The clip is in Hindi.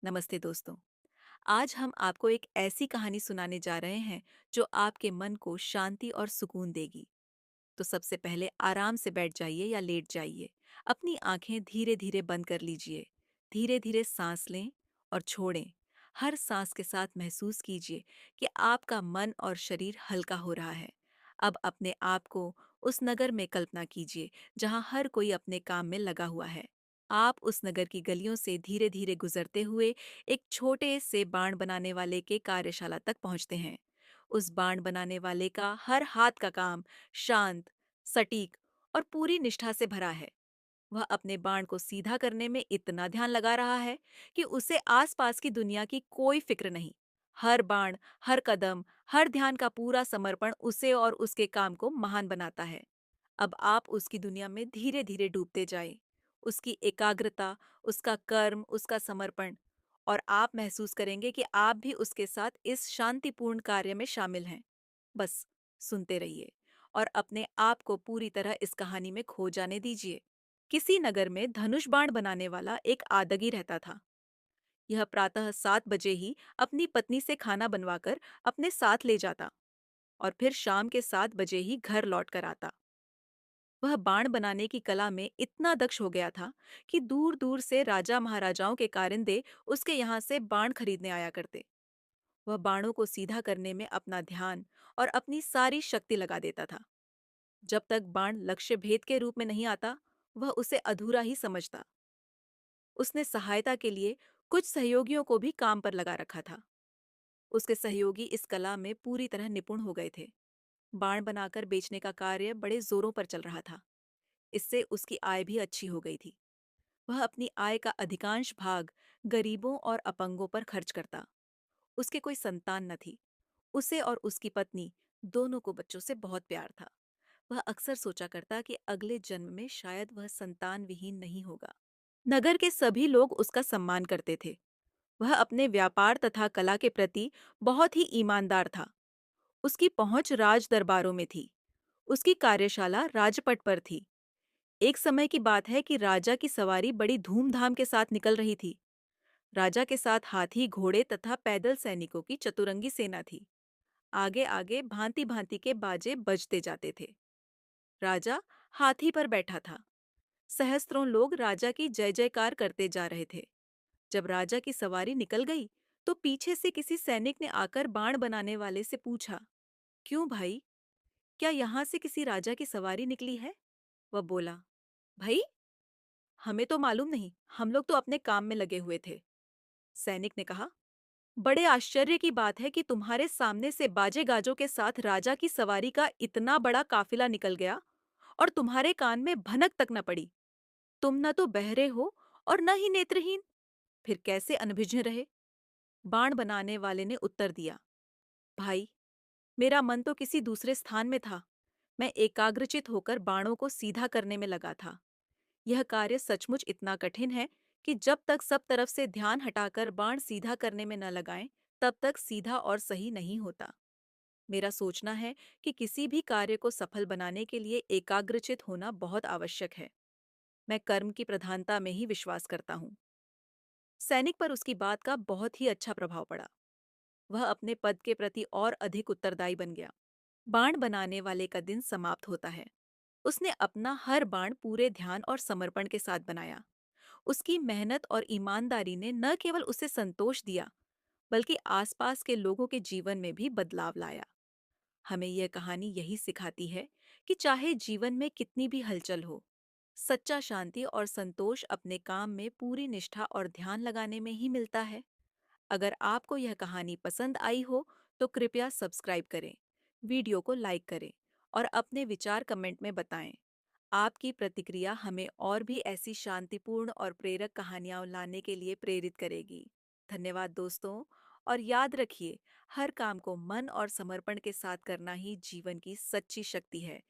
नमस्ते दोस्तों। आज हम आपको एक ऐसी कहानी सुनाने जा रहे हैं जो आपके मन को शांति और सुकून देगी। तो सबसे पहले आराम से बैठ जाइए या लेट जाइए। अपनी आंखें धीरे धीरे बंद कर लीजिए। धीरे धीरे सांस लें और छोड़ें। हर सांस के साथ महसूस कीजिए कि आपका मन और शरीर हल्का हो रहा है। अब अपने आप को उस नगर में कल्पना कीजिए जहां हर कोई अपने काम में लगा हुआ है। आप उस नगर की गलियों से धीरे धीरे गुजरते हुए एक छोटे से बाण बनाने वाले के कार्यशाला तक पहुंचते हैं। उस बाण बनाने वाले का हर हाथ का काम शांत, सटीक और पूरी निष्ठा से भरा है। वह अपने बाण को सीधा करने में इतना ध्यान लगा रहा है कि उसे आसपास की दुनिया की कोई फिक्र नहीं। हर बाण, हर कदम, हर ध्यान का पूरा समर्पण उसे और उसके काम को महान बनाता है। अब आप उसकी दुनिया में धीरे धीरे डूबते जाएं। उसकी एकाग्रता, उसका कर्म, उसका समर्पण, और आप महसूस करेंगे कि आप भी उसके साथ इस शांतिपूर्ण कार्य में शामिल हैं। बस सुनते रहिए और अपने आप को पूरी तरह इस कहानी में खो जाने दीजिए। किसी नगर में धनुष बाण बनाने वाला एक आदगी रहता था। यह प्रातः 7 बजे ही अपनी पत्नी से खाना बनवाकर अपने साथ ले जाता और फिर शाम के 7 बजे ही घर लौट कर आता। वह बाण बनाने की कला में इतना दक्ष हो गया था कि दूर दूर से राजा महाराजाओं के कारिंदे उसके यहाँ से बाण खरीदने आया करते। वह बाणों को सीधा करने में अपना ध्यान और अपनी सारी शक्ति लगा देता था। जब तक बाण लक्ष्य भेद के रूप में नहीं आता, वह उसे अधूरा ही समझता। उसने सहायता के लिए कुछ सहयोगियों को भी काम पर लगा रखा था। उसके सहयोगी इस कला में पूरी तरह निपुण हो गए थे। बाण बनाकर बेचने का कार्य बड़े जोरों पर चल रहा था। इससे उसकी आय भी अच्छी हो गई थी। वह अपनी आय का अधिकांश भाग गरीबों और अपंगों पर खर्च करता। उसके कोई संतान न थी। उसे और उसकी पत्नी दोनों को बच्चों से बहुत प्यार था। वह अक्सर सोचा करता कि अगले जन्म में शायद वह संतान विहीन नहीं होगा। नगर के सभी लोग उसका सम्मान करते थे। वह अपने व्यापार तथा कला के प्रति बहुत ही ईमानदार था। उसकी पहुंच राज दरबारों में थी। उसकी कार्यशाला राजपट पर थी। एक समय की बात है कि राजा की सवारी बड़ी धूमधाम के साथ निकल रही थी। राजा के साथ हाथी, घोड़े तथा पैदल सैनिकों की चतुरंगी सेना थी। आगे आगे भांति भांति के बाजे बजते जाते थे। राजा हाथी पर बैठा था। सहस्त्रों लोग राजा की जय जयकार करते जा रहे थे। जब राजा की सवारी निकल गई, तो पीछे से किसी सैनिक ने आकर बाण बनाने वाले से पूछा, क्यों भाई, क्या यहाँ से किसी राजा की सवारी निकली है? वह बोला, भाई, हमें तो मालूम नहीं, हम लोग तो अपने काम में लगे हुए थे। सैनिक ने कहा, बड़े आश्चर्य की बात है कि तुम्हारे सामने से बाजे गाजों के साथ राजा की सवारी का इतना बड़ा काफिला निकल गया और तुम्हारे कान में भनक तक न पड़ी। तुम न तो बहरे हो और न ही नेत्रहीन, फिर कैसे अनभिज्ञ रहे? बाण बनाने वाले ने उत्तर दिया, भाई, मेरा मन तो किसी दूसरे स्थान में था। मैं एकाग्रचित होकर बाणों को सीधा करने में लगा था। यह कार्य सचमुच इतना कठिन है कि जब तक सब तरफ से ध्यान हटाकर बाण सीधा करने में न लगाएं, तब तक सीधा और सही नहीं होता। मेरा सोचना है कि किसी भी कार्य को सफल बनाने के लिए एकाग्रचित होना बहुत आवश्यक है। मैं कर्म की प्रधानता में ही विश्वास करता हूँ। सैनिक पर उसकी बात का बहुत ही अच्छा प्रभाव पड़ा। वह अपने पद के प्रति और अधिक उत्तरदायी बन गया। बाण बनाने वाले का दिन समाप्त होता है। उसने अपना हर बाण पूरे ध्यान और समर्पण के साथ बनाया। उसकी मेहनत और ईमानदारी ने न केवल उसे संतोष दिया, बल्कि आसपास के लोगों के जीवन में भी बदलाव लाया। हमें यह कहानी यही सिखाती है कि चाहे जीवन में कितनी भी हलचल हो, सच्चा शांति और संतोष अपने काम में पूरी निष्ठा और ध्यान लगाने में ही मिलता है। अगर आपको यह कहानी पसंद आई हो, तो कृपया सब्सक्राइब करें, वीडियो को लाइक करें और अपने विचार कमेंट में बताएं। आपकी प्रतिक्रिया हमें और भी ऐसी शांतिपूर्ण और प्रेरक कहानियां लाने के लिए प्रेरित करेगी। धन्यवाद दोस्तों, और याद रखिए, हर काम को मन और समर्पण के साथ करना ही जीवन की सच्ची शक्ति है।